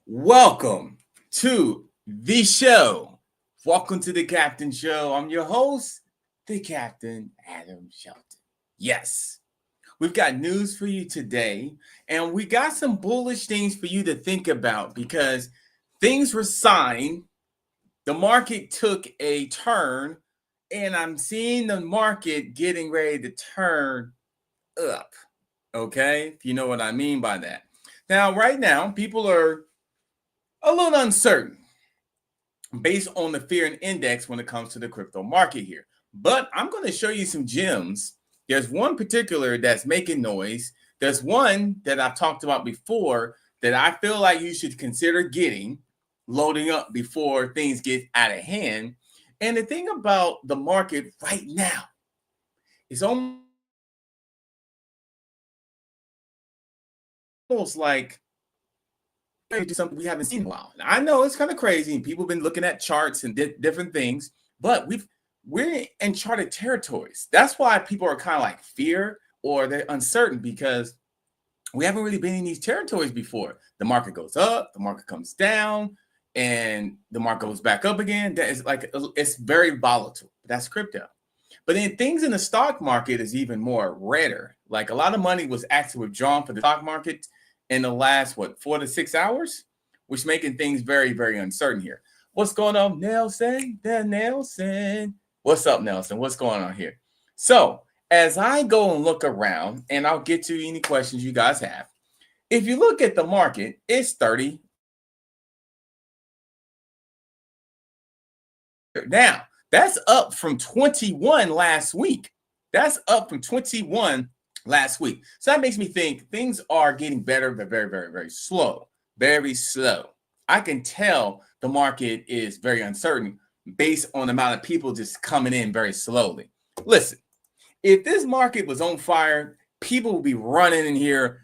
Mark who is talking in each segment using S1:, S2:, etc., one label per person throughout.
S1: Welcome to the show. Welcome to the Captain Show. I'm your host, the Captain Adam Shelton. Yes, we've got news for you today, and we got some bullish things for you to think about because things were signed. The market took a turn, and I'm seeing the market getting ready to turn up. Okay, if you know what I mean by that. Now, right now, people are a little uncertain based on the fear and index when it comes to the crypto market here. But I'm going to show you some gems. There's one particular that's making noise. There's one that I've talked about before that I feel like you should consider getting, loading up before things get out of hand. And the thing about the market right now is almost like do something we haven't seen in a while. I know it's kind of crazy, and people have been looking at charts and different things, but we're in uncharted territories. That's why people are kind of like fear or they're uncertain because we haven't really been in these territories before. The market goes up, the market comes down, and the market goes back up again. That is like it's very volatile. That's crypto. But then things in the stock market is even more redder. Like a lot of money was actually withdrawn from the stock market in the last 4 to 6 hours, which making things very, very uncertain here. What's going on, Nelson? Nelson. What's up, Nelson? What's going on here? So as I go and look around, and I'll get to any questions you guys have. If you look at the market, it's 30. Now, that's up from 21 last week. That's up from 21 last week. So that makes me think things are getting better, but very, very, very slow. Very slow. I can tell the market is very uncertain based on the amount of people just coming in very slowly. Listen, if this market was on fire, people would be running in here,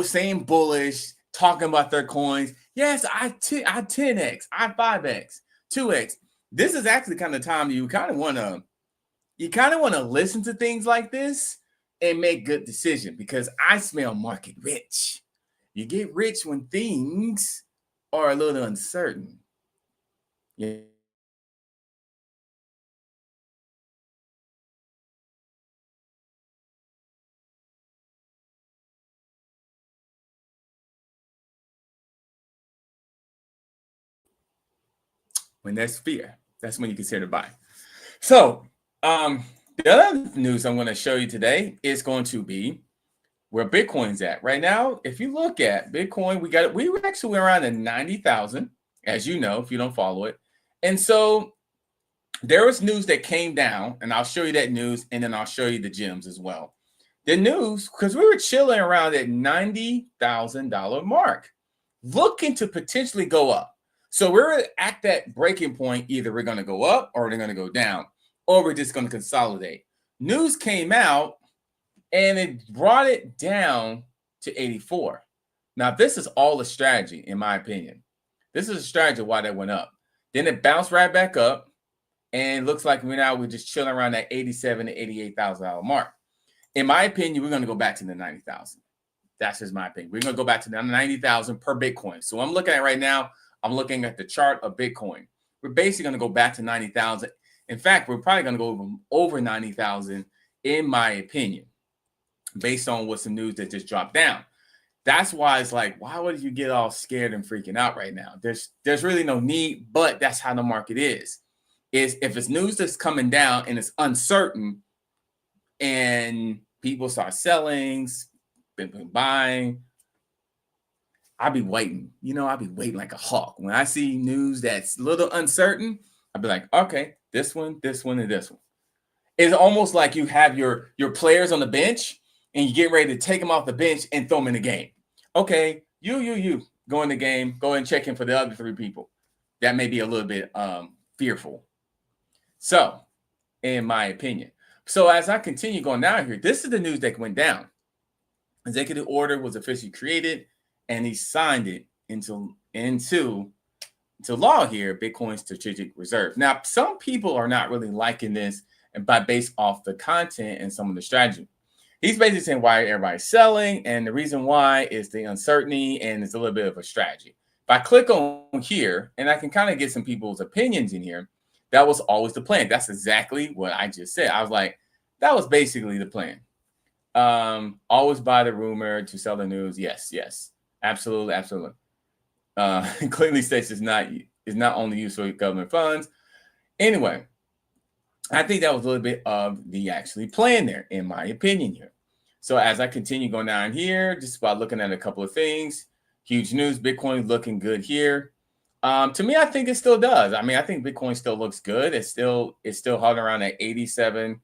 S1: saying bullish, talking about their coins. Yes, I 10x, I 5x, 2x. This is actually kind of time you kind of want to listen to things like this and make good decision because I smell market rich. You get rich when things are a little uncertain. Yeah. When there's fear, that's when you consider buy. So, the other news I'm going to show you today is going to be where Bitcoin's at right now. If you look at Bitcoin, we were actually around the 90,000, as you know, if you don't follow it. And so there was news that came down, and I'll show you that news, and then I'll show you the gems as well. The news, because we were chilling around that $90,000 mark, looking to potentially go up. So we're at that breaking point. Either we're going to go up or we're going to go down, or we're just going to consolidate. News came out and it brought it down to 84. Now, this is all a strategy, in my opinion. This is a strategy why that went up. Then it bounced right back up, and looks like we're just chilling around that 87 to $88,000 mark. In my opinion, we're going to go back to the 90,000. That's just my opinion. We're going to go back to the 90,000 per Bitcoin. So I'm looking at right now, I'm looking at the chart of Bitcoin. We're basically going to go back to 90,000. In fact, we're probably going to go over 90,000, in my opinion, based on what some news that just dropped down. That's why it's like, why would you get all scared and freaking out right now? There's really no need, but that's how the market is. If it's news that's coming down and it's uncertain and people start selling, buying, I'll be waiting. I'll be waiting like a hawk. When I see news that's a little uncertain, I'll be like, okay, this one, and this one. It's almost like you have your players on the bench and you get ready to take them off the bench and throw them in the game. Okay, you go in the game, go and check in for the other three people. That may be a little bit fearful. So, in my opinion. So as I continue going down here, this is the news that went down. Executive order was officially created, and he signed it into law here, Bitcoin Strategic Reserve. Now, some people are not really liking this, and based off the content and some of the strategy. He's basically saying why everybody's selling, and the reason why is the uncertainty, and it's a little bit of a strategy. I click on here and I can kind of get some people's opinions in here, that was always the plan. That's exactly what I just said. I was like, that was basically the plan. Always buy the rumor to sell the news. Yes, yes, absolutely, absolutely. Clearly states is not only used for government funds. Anyway, I think that was a little bit of the actually plan there, in my opinion here. So as I continue going down here, just by looking at a couple of things, huge news, Bitcoin looking good here. To me, I think it still does. I mean, I think Bitcoin still looks good. It's still hovering around that 87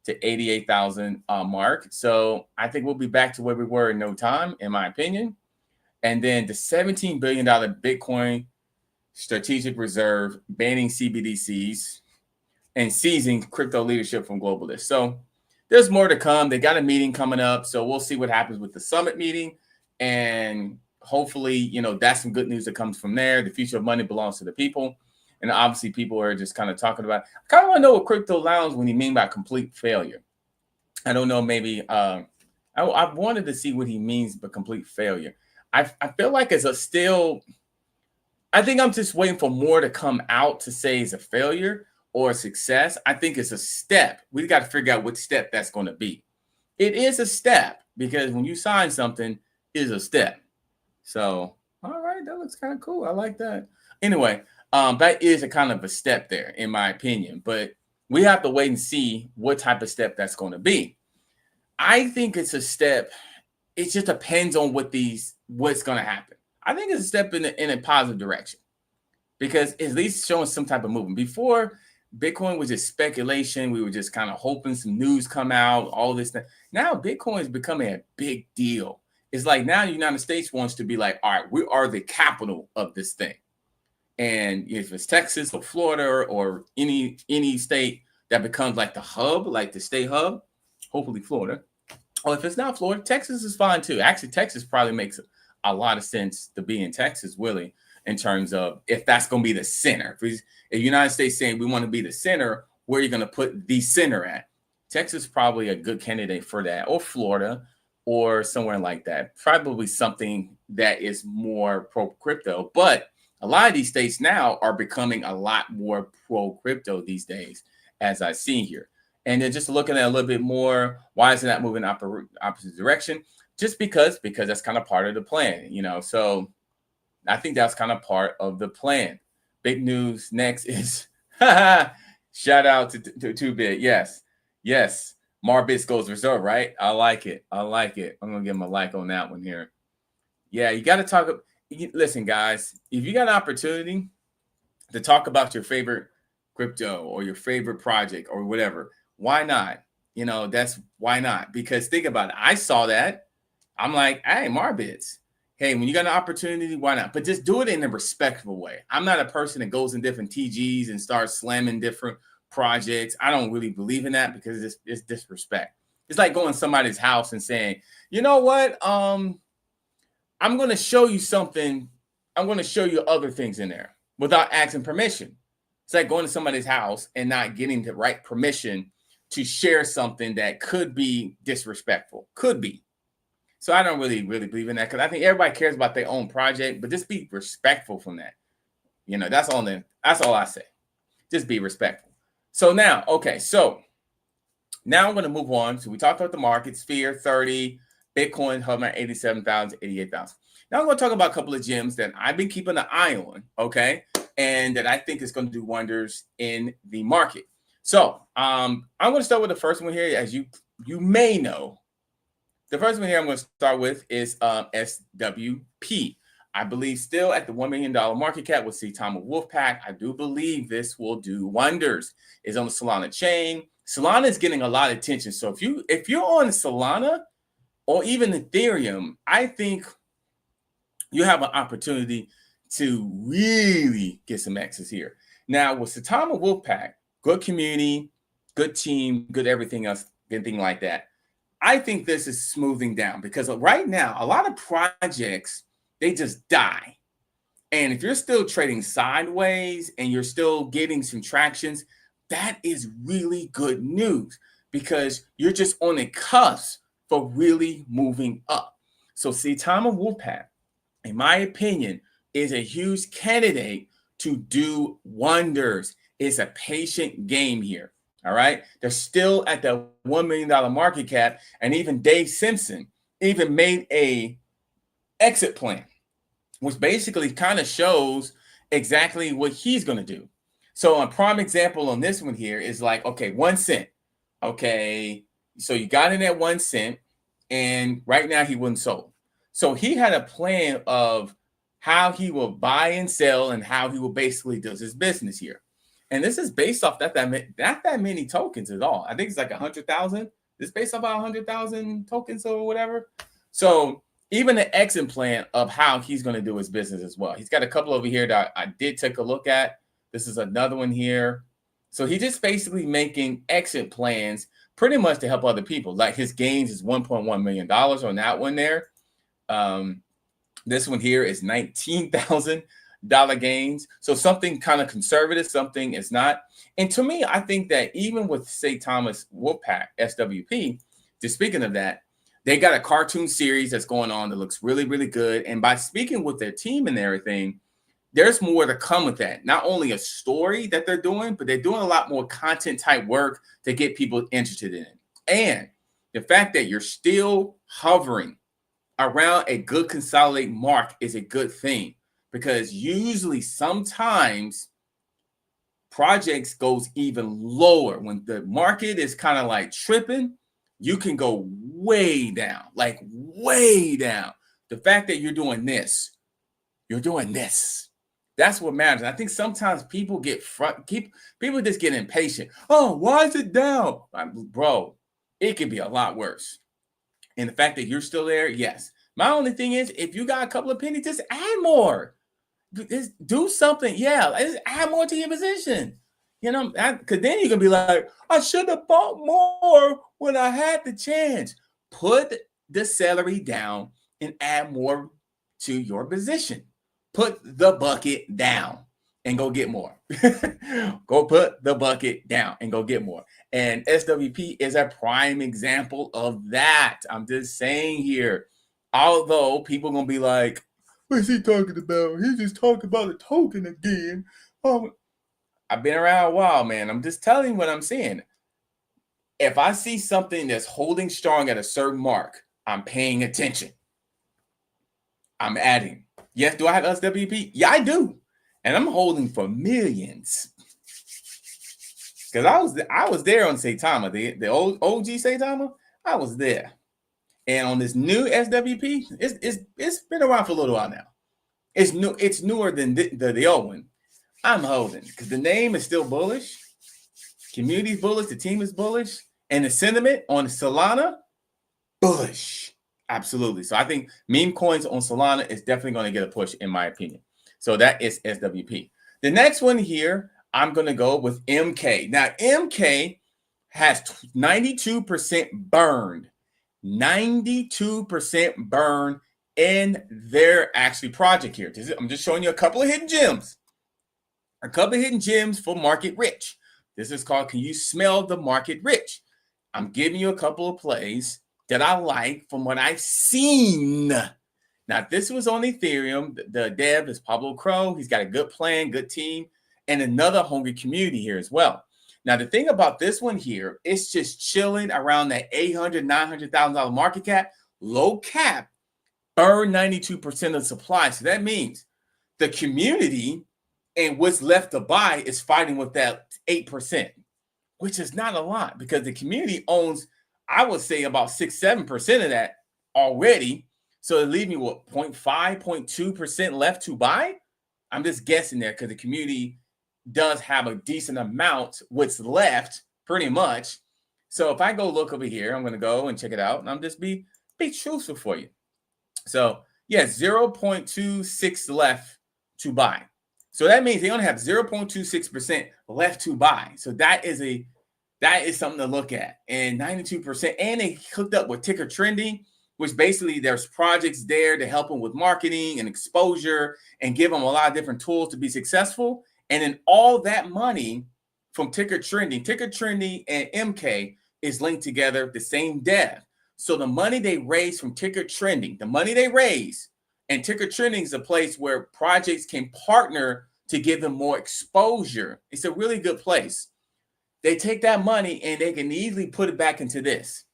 S1: to 88,000 mark. So I think we'll be back to where we were in no time, in my opinion. And then the $17 billion Bitcoin strategic reserve banning CBDCs and seizing crypto leadership from globalists. So there's more to come. They got a meeting coming up. So we'll see what happens with the summit meeting. And hopefully, you know, that's some good news that comes from there. The future of money belongs to the people. And obviously people are just kind of talking about, I kind of want to know what Crypto Lounge when he mean by complete failure. I don't know, maybe I wanted to see what he means by complete failure. I feel like it's a still, I think I'm just waiting for more to come out to say it's a failure or a success. I think it's a step. We got to figure out what step that's going to be. It is a step because when you sign something, it is a step. So, all right, that looks kind of cool. I like that. Anyway, that is a kind of a step there, in my opinion. But we have to wait and see what type of step that's going to be. I think it's a step. It just depends on what's going to happen. I think it's a step in a positive direction because at least showing some type of movement. Before, Bitcoin was just speculation. We were just kind of hoping some news come out, all this stuff. Now Bitcoin is becoming a big deal. It's like now the United States wants to be like, all right, we are the capital of this thing. And if it's Texas or Florida or any state that becomes like the hub, like the state hub, hopefully Florida. Or if it's not Florida, Texas is fine too. Actually, Texas probably makes a lot of sense to be in Texas, really, in terms of if that's going to be the center. If the United States saying we want to be the center, where are you going to put the center at? Texas is probably a good candidate for that, or Florida, or somewhere like that. Probably something that is more pro-crypto. But a lot of these states now are becoming a lot more pro-crypto these days, as I see here. And then just looking at a little bit more, why is it not moving opposite direction? Just because that's kind of part of the plan, you know. So I think that's kind of part of the plan. Big news next is shout out to 2Bit. Yes. Marbits goes reserve, right? I like it. I'm gonna give him a like on that one here. Yeah, you got to talk. Listen, guys, if you got an opportunity to talk about your favorite crypto or your favorite project or whatever, why not? You know, that's why not? Because think about it. I saw that. I'm like, hey, Marbits. Hey, when you got an opportunity, why not? But just do it in a respectful way. I'm not a person that goes in different TGs and starts slamming different projects. I don't really believe in that because it's disrespect. It's like going to somebody's house and saying, you know what? I'm going to show you something. I'm going to show you other things in there without asking permission. It's like going to somebody's house and not getting the right permission to share something that could be disrespectful. Could be. So I don't really believe in that because I think everybody cares about their own project, but just be respectful from that. You know, that's all I say. Just be respectful. So now, okay, so now I'm going to move on. So we talked about the market, Sphere 30, Bitcoin hovering at 87,000, 88,000. Now I'm going to talk about a couple of gems that I've been keeping an eye on, okay, and that I think is going to do wonders in the market. So I'm going to start with the first one here. As you may know, the first one here I'm going to start with is SWP. I believe still at the $1 million market cap with Saitama Wolfpack. I do believe this will do wonders. It's on the Solana chain. Solana is getting a lot of attention. So if you're on Solana or even Ethereum, I think you have an opportunity to really get some access here. Now with Saitama Wolfpack, good community, good team, good everything else, anything like that. I think this is smoothing down because right now, a lot of projects, they just die. And if you're still trading sideways and you're still getting some tractions, that is really good news because you're just on the cusp for really moving up. So Saitama Wolfpack, in my opinion, is a huge candidate to do wonders. It's a patient game here. All right. They're still at the $1 million market cap. And even Dave Simpson even made a exit plan, which basically kind of shows exactly what he's going to do. So a prime example on this one here is like, okay, 1 cent. Okay. So you got in at 1 cent and right now he wouldn't sold. So he had a plan of how he will buy and sell and how he will basically does his business here. And this is based off not that many tokens at all. I think it's like 100,000. It's based off about 100,000 tokens or whatever. So even the exit plan of how he's going to do his business as well. He's got a couple over here that I did take a look at. This is another one here. So he's just basically making exit plans pretty much to help other people. Like his gains is $1.1 million on that one there. This one here is $19,000 gains. So something kind of conservative, something is not. And to me, I think that even with St. Thomas Wolfpack, SWP, just speaking of that, they got a cartoon series that's going on that looks really, really good. And by speaking with their team and everything, there's more to come with that. Not only a story that they're doing, but they're doing a lot more content type work to get people interested in it. And the fact that you're still hovering around a good consolidate mark is a good thing, because usually sometimes projects goes even lower. When the market is kind of like tripping, you can go way down, like way down. The fact that you're doing this, that's what matters. And I think sometimes people people just get impatient. Oh, why is it down? Bro, it could be a lot worse. And the fact that you're still there, yes. My only thing is, if you got a couple of pennies, just add more. Just do something. Yeah, just add more to your position. You know, because then you can be like, I should have bought more when I had the chance. Put the salary down and add more to your position. Put the bucket down and go get more. Go put the bucket down and go get more. And SWP is a prime example of that. I'm just saying here, although people are going to be like, what's he talking about? He's just talking about the token again. I've been around a while, man. I'm just telling you what I'm seeing. If I see something that's holding strong at a certain mark, I'm paying attention. I'm adding. Yes, do I have SWP? Yeah, I do. And I'm holding for millions. Because I was there on Saitama, the old OG Saitama, I was there. And on this new SWP, it's been around for a little while now. It's new, it's newer than the old one. I'm holding because the name is still bullish. Community's bullish, the team is bullish, and the sentiment on Solana, bullish. Absolutely. So I think meme coins on Solana is definitely going to get a push, in my opinion. So that is SWP. The next one here, I'm going to go with MK. Now, MK has 92% burned. 92% burn in their actually project here. I'm just showing you a couple of hidden gems. A couple of hidden gems for market rich. This is called, can you smell the market rich? I'm giving you a couple of plays that I like from what I've seen. Now, if this was on Ethereum, the dev is Pablo Crow. He's got a good plan, good team, and another hungry community here as well. Now, the thing about this one here, it's just chilling around that $800,000, $900,000 market cap, low cap, burn 92% of supply. So that means the community and what's left to buy is fighting with that 8%, which is not a lot because the community owns, I would say, about 6-7% of that already. So it leaves me with 0.5, 0.2% left to buy. I'm just guessing there because the community does have a decent amount what's left, pretty much. So if I go look over here, I'm going to go and check it out, and I'm just be truthful for you. So yeah, 0.26 left to buy. So that means they only have 0.26% left to buy. So that is something to look at. And 92%, and they hooked up with Ticker Trending, which basically there's projects there to help them with marketing and exposure and give them a lot of different tools to be successful. And then all that money from Ticker Trending and MK is linked together, the same dev. So the money they raise from Ticker Trending, the money they raise And ticker trending is a place where projects can partner to give them more exposure. It's a really good place. They take that money and they can easily put it back into this.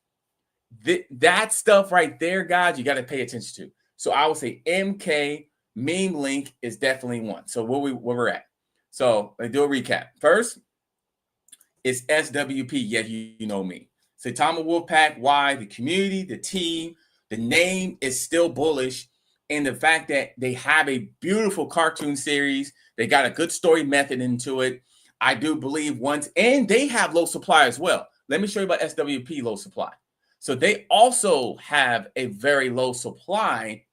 S1: That stuff right there, guys, you got to pay attention to. So I would say MK Meme Link is definitely one. So where we're at. So let's do a recap. First, it's SWP. Yeah, you know me. Saitama Wolfpack. Why? The community, the team, the name is still bullish. And the fact that they have a beautiful cartoon series, they got a good story method into it. I do believe and they have low supply as well. Let me show you about SWP low supply. So they also have a very low supply.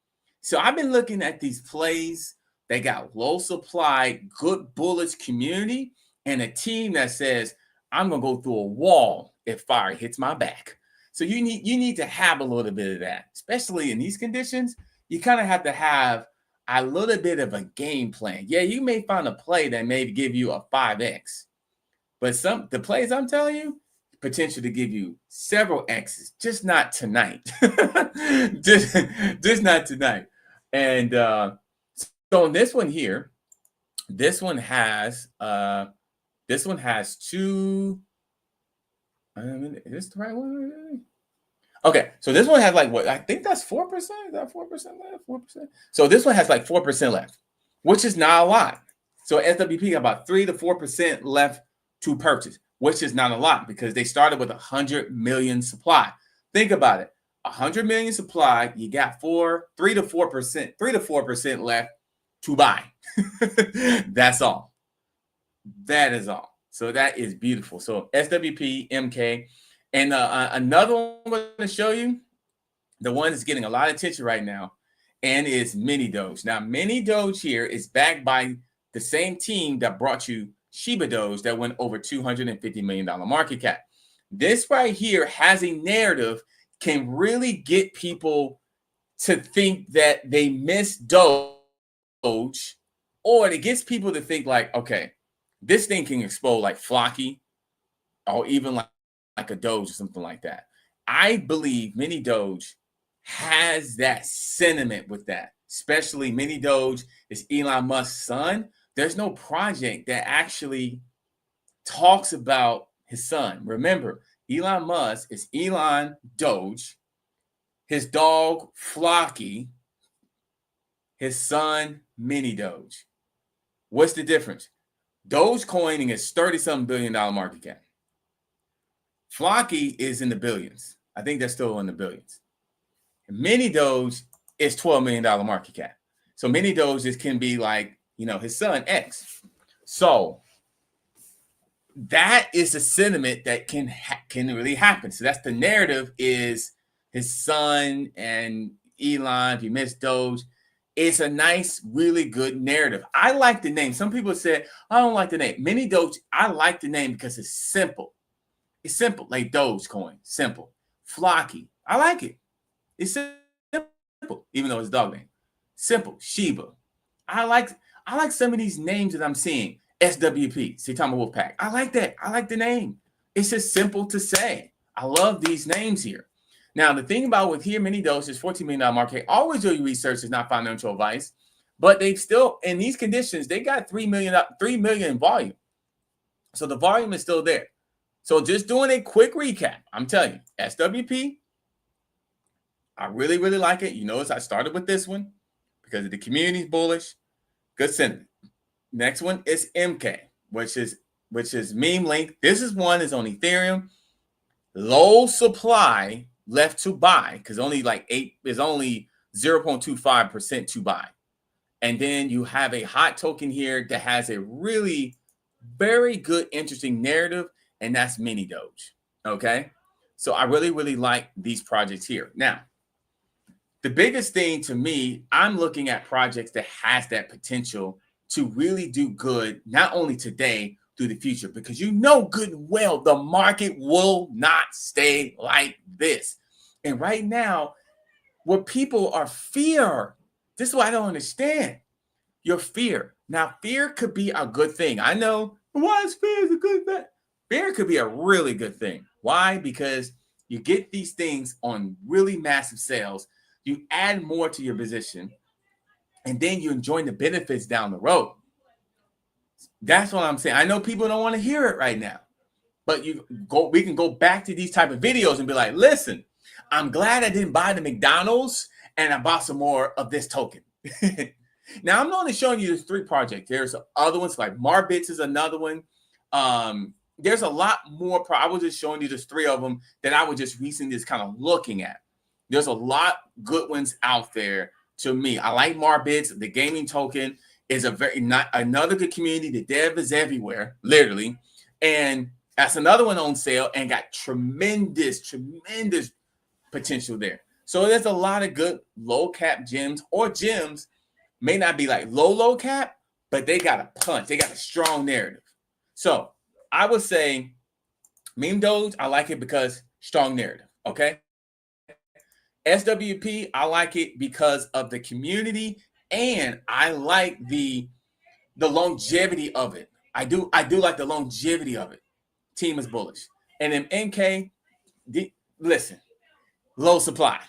S1: So I've been looking at these plays. They got low supply, good bullish community, and a team that says, I'm going to go through a wall if fire hits my back. So you need to have a little bit of that, especially in these conditions. You kind of have to have a little bit of a game plan. Yeah, you may find a play that may give you a 5x, but the plays I'm telling you, potential to give you several X's, just not tonight. just not tonight. And so on this one here, this one has two. Is this the right one? Okay, so this one has like what I think that's 4%. Is that 4% left? 4%. So this one has like 4% left, which is not a lot. So SWP got about 3 to 4% left to purchase, which is not a lot because they started with 100 million supply. Think about it: 100 million supply. You got 3 to 4% left to buy. That's all. That is all. So that is beautiful. So SWP, MK. And another one I'm going to show you, the one that's getting a lot of attention right now, and is Mini Doge. Now, Mini Doge here is backed by the same team that brought you Shiba Doge that went over $250 million market cap. This right here has a narrative, can really get people to think that they miss Doge, or it gets people to think like, okay, this thing can explode like Flocky, or even like a Doge or something like that. I believe Mini Doge has that sentiment with that, especially Mini Doge is Elon Musk's son. There's no project that actually talks about his son. Remember, Elon Musk is Elon Doge, his dog Flocky, his son Mini Doge. What's the difference? Dogecoin is $30-something billion market cap. Flocky is in the billions. I think they're still in the billions. Mini Doge is $12 million market cap. So Mini Doge can be like, his son X. So that is a sentiment that can really happen. So that's the narrative, is his son and Elon, if you miss Doge. It's a nice, really good narrative. I like the name. Some people said, I don't like the name. Mini Doge, I like the name because it's simple. It's simple, like Dogecoin, simple. Flocky, I like it. It's simple, even though it's dog name. Simple. Shiba. I like some of these names that I'm seeing. SWP, Saitama Wolfpack. I like that. I like the name. It's just simple to say. I love these names here. Now, the thing about with here, Mini Doge is $14 million market. Always do your research. It's not financial advice. But they've still, in these conditions, they got 3 million in volume. So the volume is still there. So just doing a quick recap, I'm telling you, SWP, I really, really like it. You notice I started with this one because the community is bullish. Good sentiment. Next one is MK, which is Meme Link. This is one is on Ethereum. Low supply left to buy because only 0.25% to buy. And then you have a hot token here that has a really very good, interesting narrative. And that's Mini Doge. Okay. So I really, really like these projects here. Now, the biggest thing to me, I'm looking at projects that has that potential to really do good, not only today, through the future, because good and well, the market will not stay like this. And right now, what people are fear, this is what I don't understand. Your fear. Now, fear could be a good thing. I know, why is fear a good thing? Fear could be a really good thing. Why? Because you get these things on really massive sales. You add more to your position. and then you're enjoying the benefits down the road. That's what I'm saying. I know people don't want to hear it right now, but we can go back to these type of videos and be like, listen, I'm glad I didn't buy the McDonald's and I bought some more of this token. Now, I'm only showing you this 3 projects. There's other ones like Marbits is another one. There's a lot more. I was just showing you just 3 of them that I was just recently just kind of looking at. There's a lot good ones out there to me. I like Marbits. The gaming token is another good community. The dev is everywhere, literally. And that's another one on sale and got tremendous potential there. So there's a lot of good low cap gems, or gems may not be like low cap, but they got a punch. They got a strong narrative. So I would say Meme Doge, I like it because strong narrative. Okay. SWP, I like it because of the community, and I like the longevity of it. I do like the longevity of it. Team is bullish. And then MK, listen, low supply,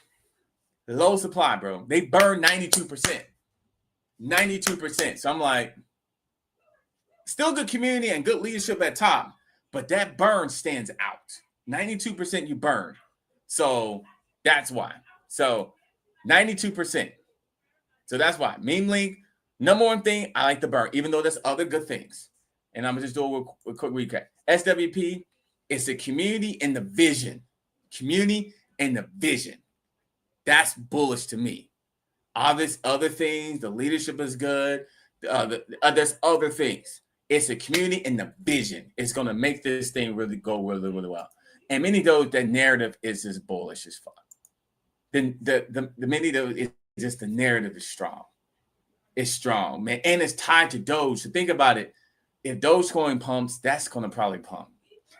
S1: bro. They burn 92%. 92%. So I'm like, still good community and good leadership at top, but that burn stands out. 92% you burn. So that's why. So 92%. So that's why. Meme Link, number one thing, I like the burn, even though there's other good things. And I'm going to just do a quick recap. SWP is the community and the vision. Community and the vision. That's bullish to me. Obvious other things, the leadership is good. There's other things. It's a community and the vision. It's going to make this thing really go really, really well. And many of those, that narrative is just bullish as fuck. The many of those is just the narrative is strong. It's strong, man. And it's tied to Doge. So think about it. If Dogecoin pumps, that's going to probably pump.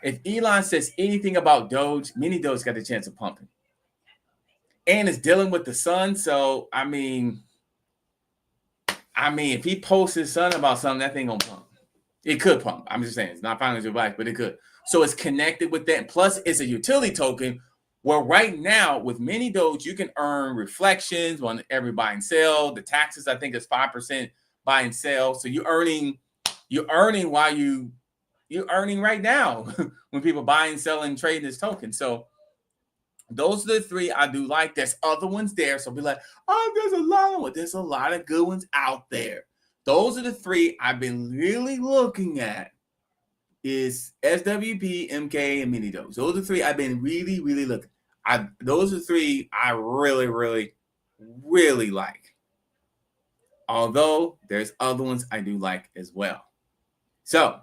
S1: If Elon says anything about Doge, many Doge got a chance of pumping. And it's dealing with the sun. So, I mean, if he posts his son about something, that thing gonna pump. It could pump. I'm just saying, it's not financial advice, but it could. So it's connected with that. Plus, it's a utility token where right now, with many Doge, you can earn reflections on every buy and sell. The taxes, I think, is 5% buy and sell. So you're earning while you're earning right now when people buy and sell and trade this token. So those are the 3 I do like. There's other ones there. So be like, oh, there's a lot of good ones out there. Those are the 3 I've been really looking at is SWP, MK, and Mini Doge. Those are 3 I've been really, really looking. Those are 3 I really, really, really like. Although there's other ones I do like as well. So,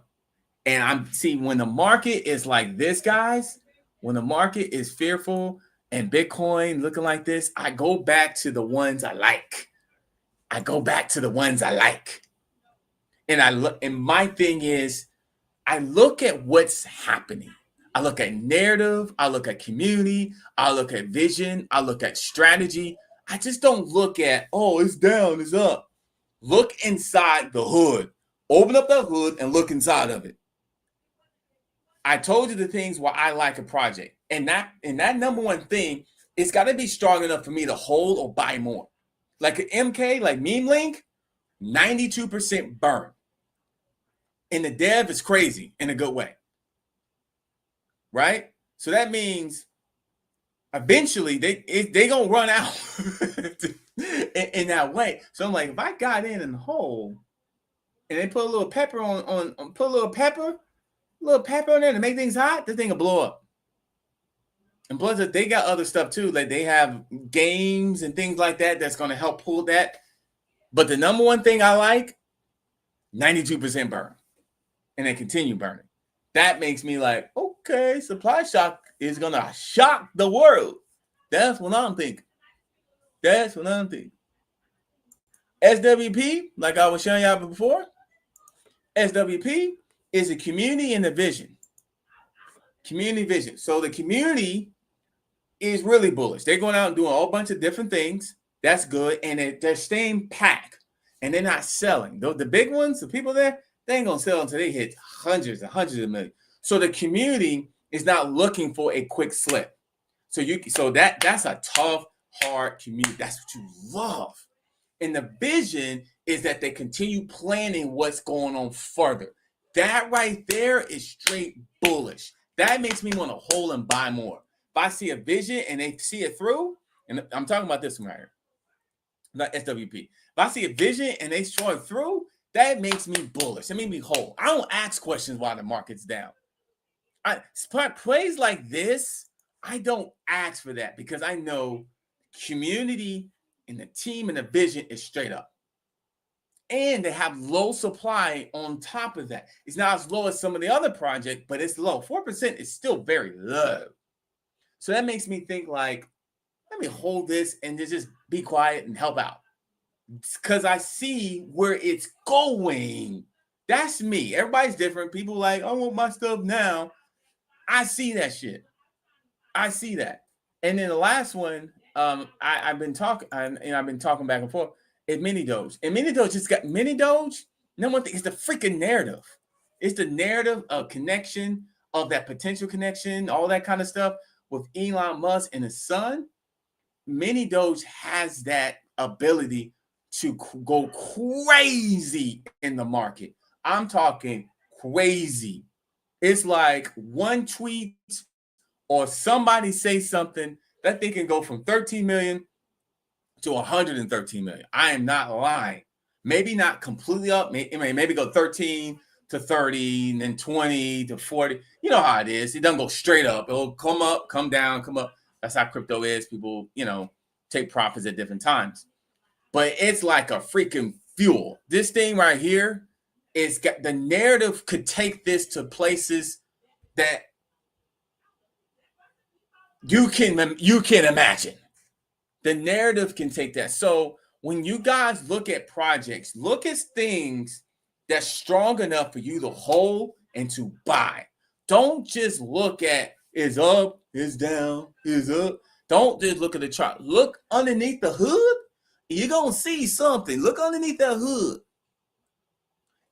S1: and I'm seeing when the market is like this, guys, when the market is fearful and Bitcoin looking like this, I go back to the ones I like. And my thing is, I look at what's happening. I look at narrative. I look at community. I look at vision. I look at strategy. I just don't look at, oh, it's down, it's up. Look inside the hood. Open up the hood and look inside of it. I told you the things why I like a project. And that number one thing, it's got to be strong enough for me to hold or buy more. Like an MK, like Meme Link, 92% burn. And the dev is crazy in a good way. Right? So that means eventually they gonna run out in that way. So I'm like, if I got in the hole and they put a little pepper put a little pepper on there to make things hot, the thing will blow up. And plus, they got other stuff too. Like they have games and things like that that's gonna help pull that. But the number one thing I like, 92% burn. And they continue burning. That makes me like, okay, supply shock is gonna shock the world. That's what I'm thinking. SWP, like I was showing y'all before, SWP is a community and a vision. Community vision. So the community is really bullish. They're going out and doing a whole bunch of different things. That's good. And they're staying packed and they're not selling. The big ones, the people there, they ain't gonna sell until they hit hundreds and hundreds of millions. So the community is not looking for a quick slip. So that's a tough, hard community. That's what you love. And the vision is that they continue planning what's going on further. That right there is straight bullish. That makes me want to hold and buy more. If I see a vision and they see it through, and I'm talking about this one right here, not SWP. If I see a vision and they show it through, that makes me bullish. That makes me whole. I don't ask questions while the market's down. Plays like this, I don't ask for that because I know community and the team and the vision is straight up. And they have low supply on top of that. It's not as low as some of the other projects, but it's low. 4% is still very low. So that makes me think like, let me hold this and just be quiet and help out. Because I see where it's going. That's me. Everybody's different. People like, I want my stuff now. I see that shit. I see that. And then the last one, I've been talking back and forth. Is Mini Doge. And Mini Doge just got Mini Doge. No one thinks it's the freaking narrative. It's the narrative of connection, of that potential connection, all that kind of stuff with Elon Musk and his son. Mini Doge has that ability to go crazy in the market. I'm talking crazy. It's like one tweet or somebody say something that they can go from 13 million to 113 million. I am not lying. Maybe not completely up. Maybe go 13 to 30, and then 20 to 40. You know how it is. It doesn't go straight up. It'll come up, come down, come up. That's how crypto is. People, take profits at different times. But it's like a freaking fuel. This thing right here is got the narrative could take this to places that you can imagine. The narrative can take that. So when you guys look at projects, look at things that's strong enough for you to hold and to buy. Don't just look at is up, is down, is up. Don't just look at the chart. Look underneath the hood. You're going to see something. Look underneath that hood.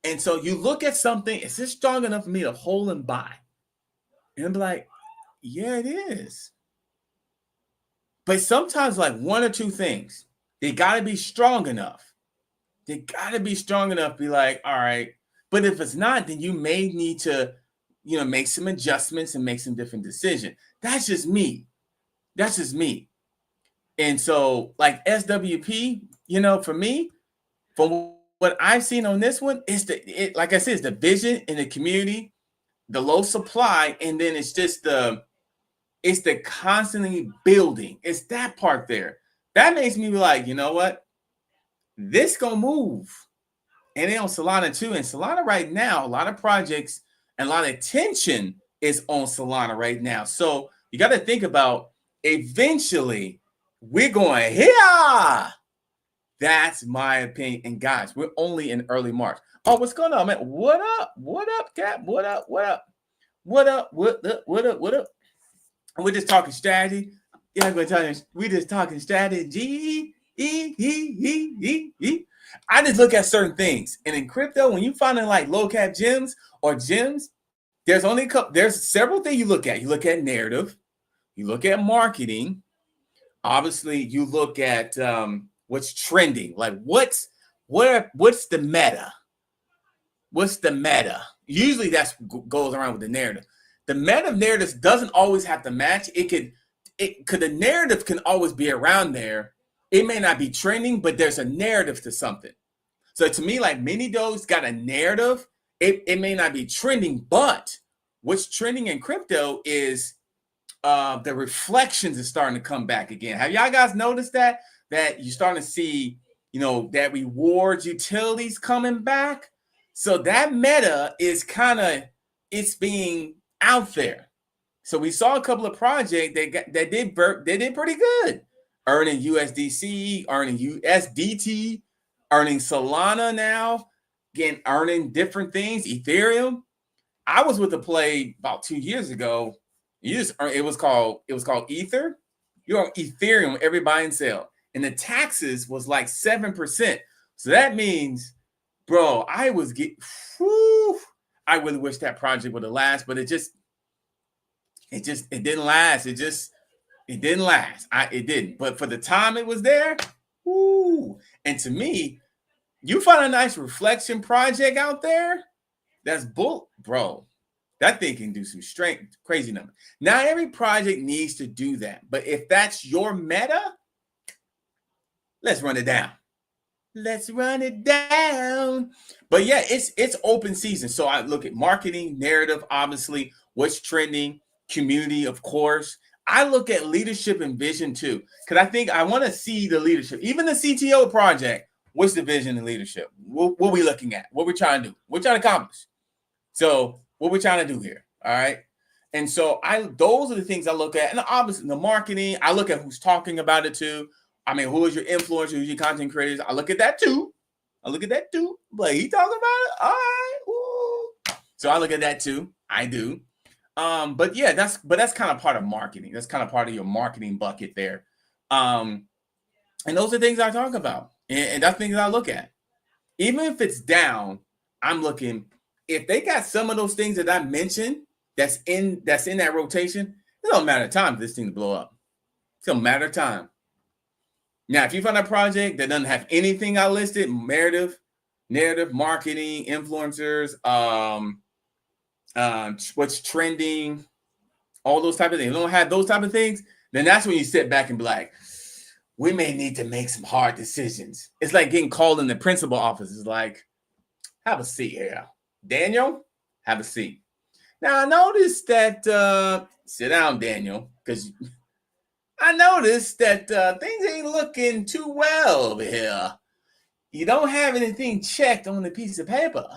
S1: And so you look at something, is this strong enough for me to hold and buy? And I'm like, yeah, it is. But sometimes like one or two things, they got to be strong enough. They got to be strong enough to be like, all right. But if it's not, then you may need to, make some adjustments and make some different decisions. That's just me. That's just me. And so like SWP, for me, from what I've seen on this one, like I said, it's the vision in the community, the low supply, and then it's just it's the constantly building. It's that part there. That makes me be like, you know what? This gonna move. And then on Solana too. And Solana right now, a lot of projects and a lot of attention is on Solana right now. So you got to think about eventually we're going here. That's my opinion. And guys, we're only in early March. Oh, what's going on, man? What up? What up, Cap? What up? What up? What up? What up? What up? What up? We're just talking strategy. Yeah, I'm going to tell you, we're just talking strategy. I just look at certain things. And in crypto, when you find like low cap gems or gems, there's several things you look at. You look at narrative, you look at marketing. Obviously, you look at what's trending. Like what's the meta? What's the meta? Usually that's goes around with the narrative. The meta narrative doesn't always have to match. The narrative can always be around there. It may not be trending, but there's a narrative to something. So to me, like Mini Doge got a narrative. It may not be trending, but what's trending in crypto is the reflections is starting to come back again. Have y'all guys noticed that you're starting to see, that rewards utilities coming back? So that meta is it's being out there. So we saw a couple of projects that did pretty good, earning USDC, earning USDT, earning Solana now, again earning different things, Ethereum. I was with a play about 2 years ago. It was called Ether. You're on Ethereum every buy and sell, and the taxes was like 7%. So that means, bro, I really wish that project would have lasted, but it didn't last. It didn't last. It didn't. But for the time it was there, Ooh. And to me, you find a nice reflection project out there, that's bro. That thing can do some straight crazy numbers. Not every project needs to do that, but if that's your meta, let's run it down. Let's run it down. But yeah, it's open season. So I look at marketing, narrative, obviously, what's trending, community, of course. I look at leadership and vision too, because I think I want to see the leadership, even the CTO project. What's the vision and leadership? What we looking at? What we're trying to do? We're trying to accomplish. So what we're trying to do here, all right? And so those are the things I look at. And obviously the marketing, I look at who's talking about it too. I mean, who is your influencer, who's your content creators? I look at that too. But he talking about it? All right. Ooh. So I look at that too. I do. But yeah, that's kind of part of marketing. That's kind of part of your marketing bucket there. And those are things I talk about. And that's things I look at. Even if it's down, I'm looking. If they got some of those things that I mentioned that's in that rotation, it don't matter time for this thing to blow up. It's gonna matter time. Now, if you find a project that doesn't have anything I listed, narrative, marketing, influencers, what's trending, all those type of things, you don't have those type of things, then that's when you sit back and be like, we may need to make some hard decisions. It's like getting called in the principal office. It's like, have a seat here. Daniel, have a seat. Now, I noticed that, sit down, Daniel, because I noticed that things ain't looking too well over here. You don't have anything checked on the piece of paper.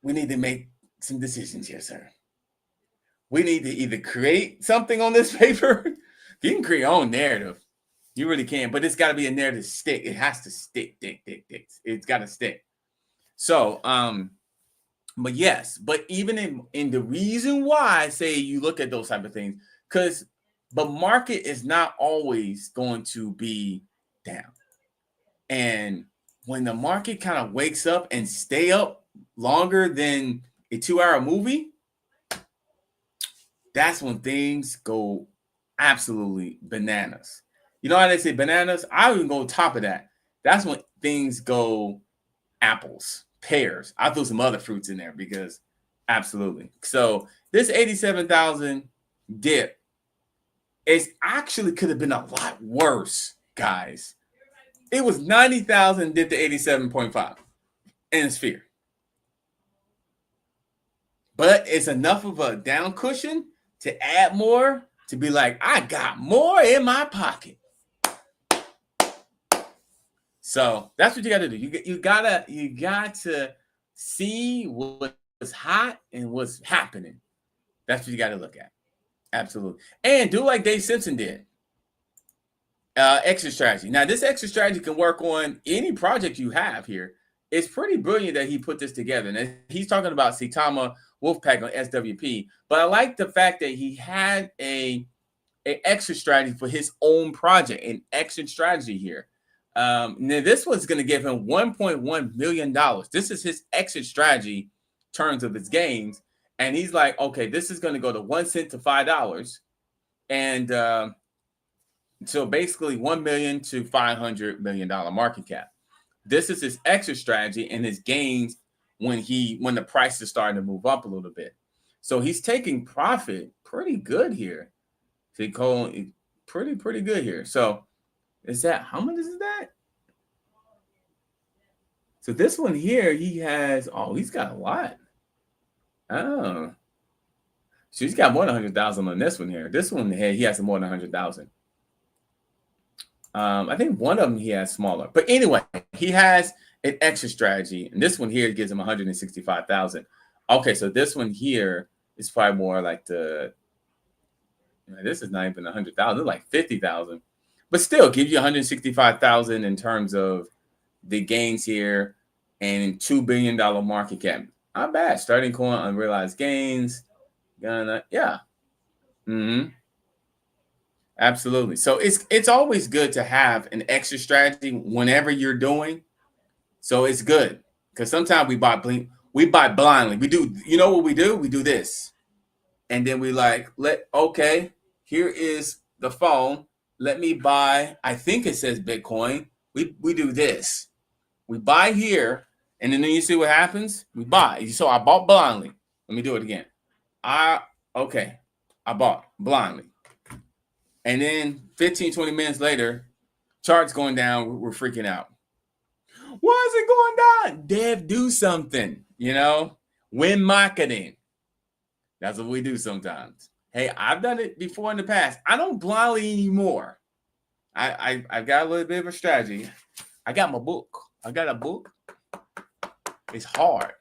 S1: We need to make some decisions here, sir. We need to either create something on this paper. You can create your own narrative. You really can, but it's got to be a narrative stick. It has to stick. It's got to stick. So, but yes, but even in the reason why I say you look at those type of things, because the market is not always going to be down. And when the market kind of wakes up and stay up longer than a 2-hour movie, that's when things go absolutely bananas. You know how they say bananas? I would even go top of that. That's when things go apples, pears. I threw some other fruits in there because absolutely. So this 87,000 dip is actually could have been a lot worse, guys. It was 90,000 dip to 87.5 in Sphere. But it's enough of a down cushion to add more, to be like, I got more in my pocket. So that's what you got to do. You got to see what's hot and what's happening. That's what you got to look at. Absolutely. And do like Dave Simpson did. Exit strategy. Now, this exit strategy can work on any project you have here. It's pretty brilliant that he put this together. And he's talking about Saitama Wolfpack on SWP. But I like the fact that he had an exit strategy for his own project, an exit strategy here. Now this one's going to give him $1.1 million. This is his exit strategy in terms of his gains. And he's like, okay, this is going to go to 1 cent to $5. And so basically $1 million to $500 million market cap. This is his exit strategy and his gains when the price is starting to move up a little bit. So he's taking profit pretty good here. Pretty good here. So is that, how much is that? So this one here, he has, he's got a lot. Oh. So he's got more than 100,000 on this one here. This one here, he has more than 100,000. I think one of them he has smaller. But anyway, he has an extra strategy. And this one here gives him 165,000. Okay, so this one here is probably more like this is not even 100,000. It's like 50,000. But still gives you 165,000 in terms of the gains here and $2 billion market cap. Not bad. Starting coin, unrealized gains. Yeah. Mm-hmm. Absolutely. So it's always good to have an extra strategy whenever you're doing. So it's good because sometimes we buy blindly. We do, you know what we do? We do this. And then we okay, here is the phone. let me buy, I think it says Bitcoin. We do this. We buy here, and then you see what happens? We buy. So I bought blindly. Let me do it again. I bought blindly. And then 15, 20 minutes later, chart's going down. We're freaking out. Why is it going down? Dev, do something, win marketing. That's what we do sometimes. Hey, I've done it before in the past. I don't blindly anymore. I've got a little bit of a strategy. I got my book. I got a book. It's hard.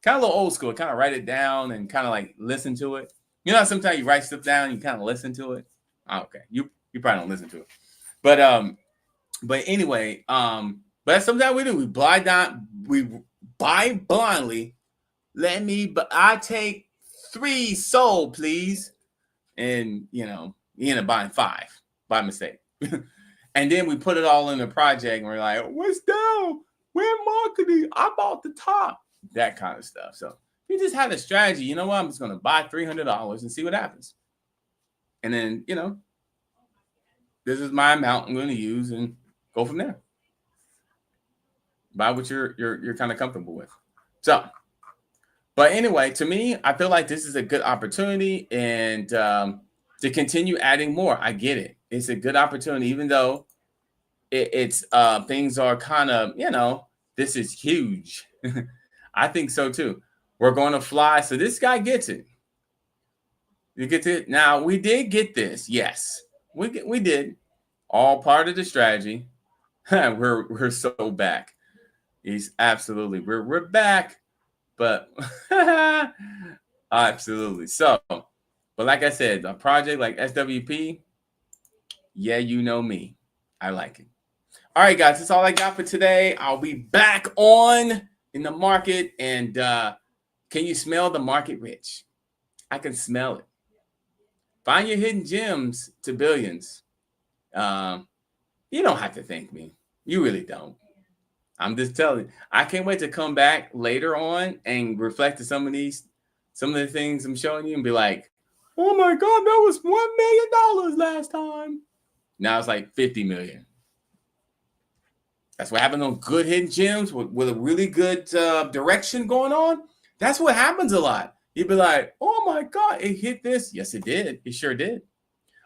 S1: Kind of a little old school. Kind of write it down and kind of like listen to it. Sometimes you write stuff down and you kind of listen to it. Okay. You probably don't listen to it. But anyway, but sometimes we do. We buy blindly. I take 3 sold, please. And you end up buying 5 by mistake. And then we put it all in the project and we're like, what's down? We're marketing. I bought the top. That kind of stuff. So we just had a strategy. You know what? I'm just going to buy $300 and see what happens. And then, this is my amount I'm going to use and go from there. Buy what you're kind of comfortable with. So, but anyway, to me, I feel like this is a good opportunity and to continue adding more. I get it. It's a good opportunity, even though it's things are kind of, this is huge. I think so too. We're going to fly. So this guy gets it. You get it. Now we did get this. Yes, we did. All part of the strategy. we're so back. He's absolutely. We're back, but absolutely. So, but like I said, a project like SWP. Yeah, you know me. I like it. All right, guys. That's all I got for today. I'll be back on in the market. And can you smell the market, Rich? I can smell it. Find your hidden gems to billions. You don't have to thank me. You really don't. I'm just telling you. I can't wait to come back later on and reflect to some of the things I'm showing you and be like, oh my God, that was $1 million last time. Now it's like 50 million. That's what happens on good hidden gems with a really good direction going on. That's what happens a lot. You'd be like, oh my God, it hit this. Yes, it did. It sure did.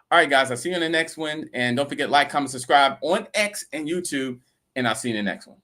S1: All right, guys, I'll see you in the next one. And don't forget, like, comment, subscribe on X and YouTube. And I'll see you in the next one.